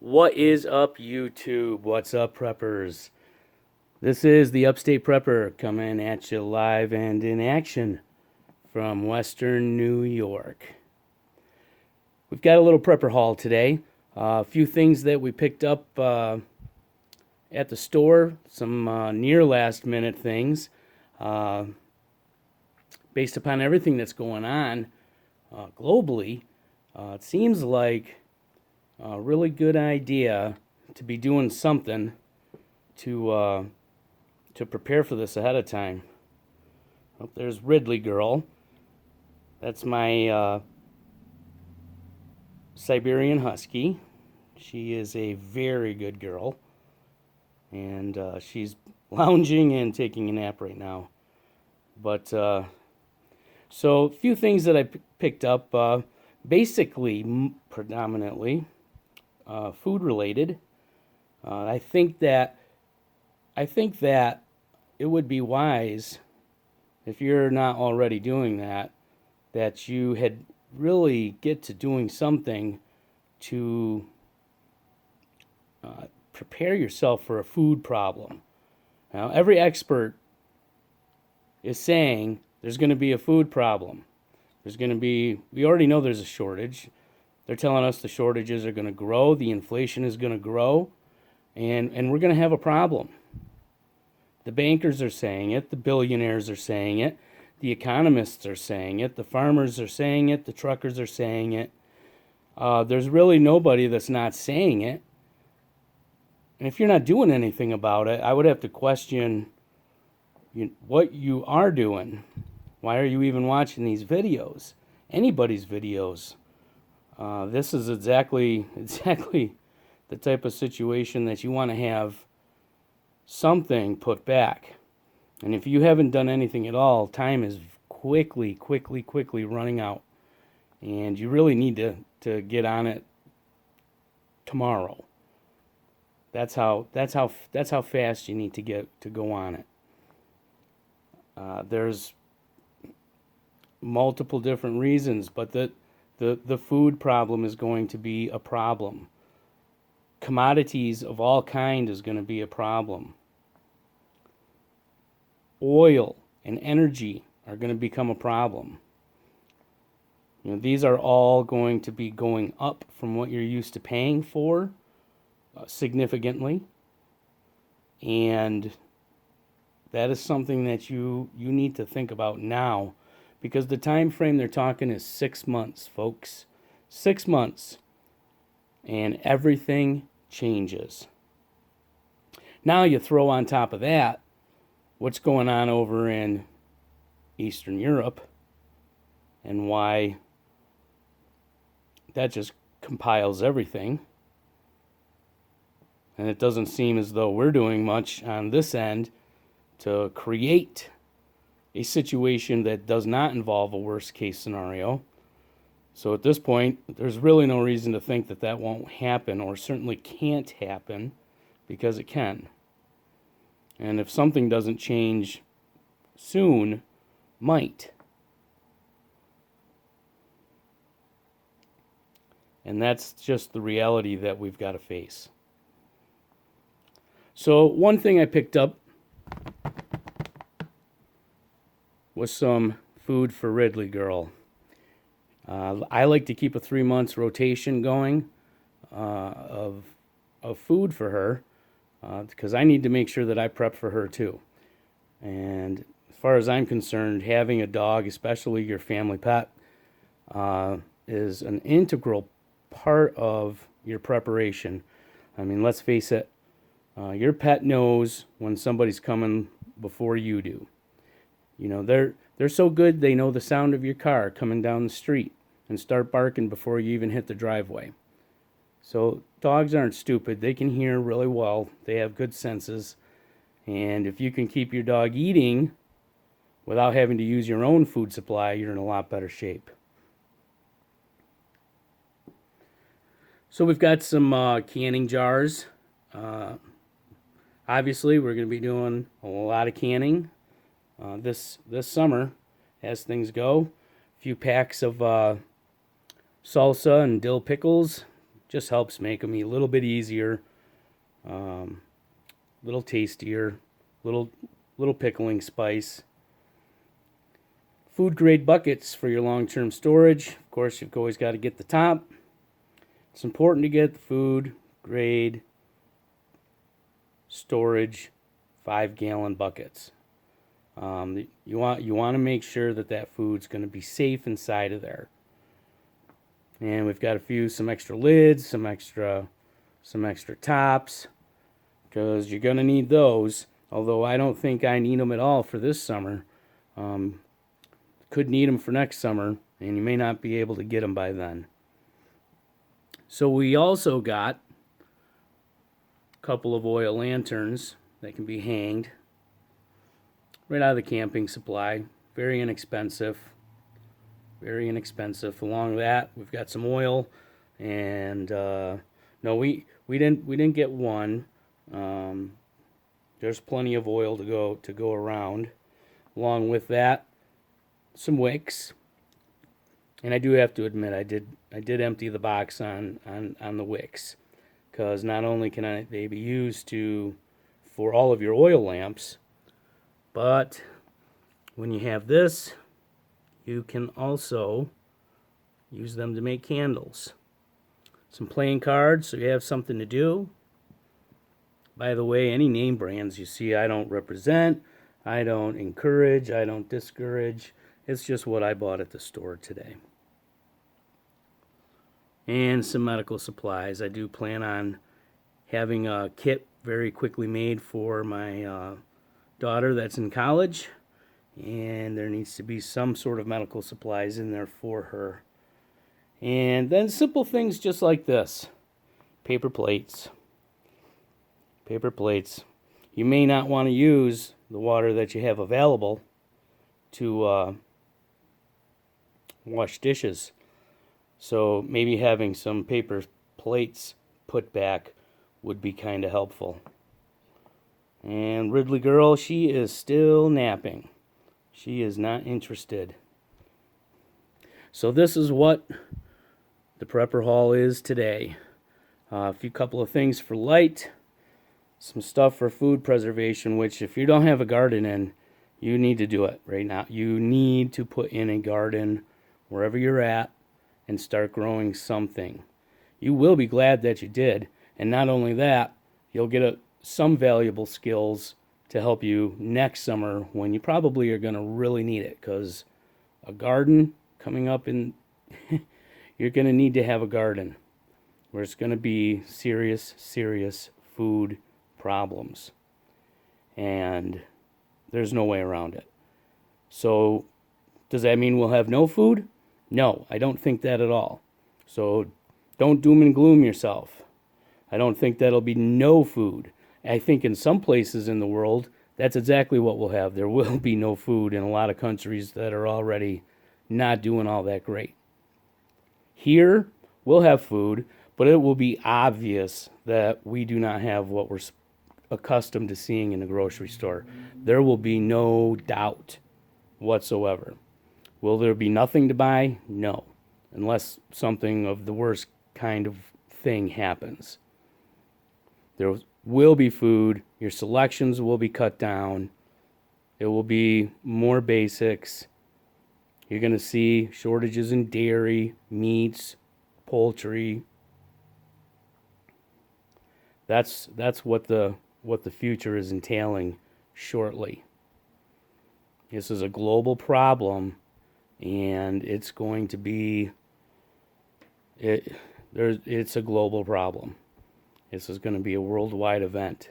What is up, YouTube? What's up, preppers? This is the Upstate Prepper coming at you live and in action from Western New York. We've got a little prepper haul today. A few things that we picked up at the store, some near last minute things. Based upon everything that's going on globally, it seems like a really good idea to be doing something to prepare for this ahead of time. Oh, there's Ridley Girl. That's my Siberian Husky. She is a very good girl, and she's lounging and taking a nap right now. But so a few things that I picked up, basically predominantly food related. I think that it would be wise, if you're not already doing that, that you had really get to doing something to prepare yourself for a food problem. Now, every expert is saying there's going to be a food problem. We already know there's a shortage. They're telling us the shortages are going to grow, the inflation is going to grow, and we're going to have a problem. The bankers are saying it, the billionaires are saying it, the economists are saying it, the farmers are saying it, the truckers are saying it. There's really nobody that's not saying it. And if you're not doing anything about it, I would have to question what you are doing. Why are you even watching these videos? Anybody's videos. This is exactly the type of situation that you want to have something put back. And if you haven't done anything at all, time is quickly running out. And you really need to get on it tomorrow. That's how fast you need to go on it. There's multiple different reasons, but the food problem is going to be a problem. Commodities of all kind is going to be a problem. Oil and energy are going to become a problem. These are all going to be going up from what you're used to paying for significantly. And that is something that you need to think about now, because the time frame they're talking is 6 months, folks. 6 months. And everything changes. Now you throw on top of that what's going on over in Eastern Europe, and why that just compiles everything. And it doesn't seem as though we're doing much on this end to create a situation that does not involve a worst case scenario. So at this point, there's really no reason to think that won't happen, or certainly can't happen, because it can. And if something doesn't change soon, might. And that's just the reality that we've got to face. So one thing I picked up was some food for Ridley Girl. I like to keep a 3 months rotation going of food for her, because I need to make sure that I prep for her too. And as far as I'm concerned, having a dog, especially your family pet, is an integral part of your preparation. I mean, let's face it, your pet knows when somebody's coming before you do. They're so good, they know the sound of your car coming down the street and start barking before you even hit the driveway. So dogs aren't stupid. They can hear really well. They have good senses. And if you can keep your dog eating without having to use your own food supply, you're in a lot better shape. So we've got some canning jars. Obviously, we're going to be doing a lot of canning this summer as things go. A few packs of salsa and dill pickles, Just helps make them a little bit easier, little tastier, little pickling spice. Food grade buckets for your long-term storage. Of course, you've always got to get the top. It's important to get the food grade storage 5-gallon buckets. You want to make sure that food's going to be safe inside of there. And we've got some extra lids, some extra tops, because you're going to need those. Although I don't think I need them at all for this summer. Could need them for next summer, and you may not be able to get them by then. So we also got a couple of oil lanterns that can be hanged right out of the camping supply. Very inexpensive. Very inexpensive. Along with that, we've got some oil, and no, we didn't get one. There's plenty of oil to go around. Along with that, some wicks. And I do have to admit, I did empty the box on the wicks, because not only can they be used for all of your oil lamps, but when you have this, you can also use them to make candles. Some playing cards, so you have something to do. By the way, any name brands you see, I don't represent, I don't encourage, I don't discourage. It's just what I bought at the store today. And some medical supplies. I do plan on having a kit very quickly made for my daughter that's in college. And there needs to be some sort of medical supplies in there for her. And then simple things just like this. Paper plates. Paper plates. You may not want to use the water that you have available to wash dishes. So maybe having some paper plates put back would be kind of helpful. And Ridley girl, she is still napping. She is not interested. So this is what the prepper haul is today. A couple of things for light, some stuff for food preservation, which if you don't have a garden in, you need to do it right now. You need to put in a garden wherever you're at and start growing something. You will be glad that you did. And not only that, you'll get some valuable skills to help you next summer when you probably are going to really need it, because a garden coming up in you're going to need to have a garden where it's going to be serious food problems, and there's no way around it. So does that mean we'll have no food? No, I don't think that at all. So don't doom and gloom yourself. I don't think that'll be no food. I think in some places in the world, that's exactly what we'll have. There will be no food in a lot of countries that are already not doing all that great. Here, we'll have food, but it will be obvious that we do not have what we're accustomed to seeing in the grocery store. There will be no doubt whatsoever. Will there be nothing to buy? No, unless something of the worst kind of thing happens. There will be food. Your selections will be cut down. It will be more basics. You're going to see shortages in dairy, meats, poultry. That's what the future is entailing shortly. This is a global problem, and it's going to be it's a global problem. This is going to be a worldwide event.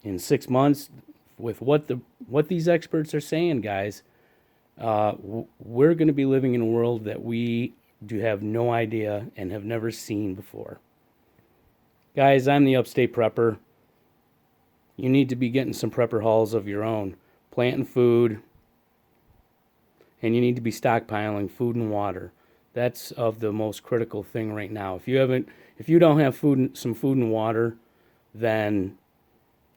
In 6 months, with what these experts are saying, guys, we're going to be living in a world that we do have no idea and have never seen before. Guys, I'm the Upstate Prepper. You need to be getting some prepper hauls of your own, planting food, and you need to be stockpiling food and water. That's of the most critical thing right now. If you don't have some food and water, then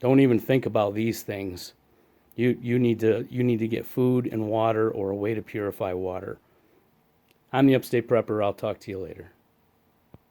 don't even think about these things. You need to get food and water or a way to purify water. I'm the Upstate Prepper. I'll talk to you later.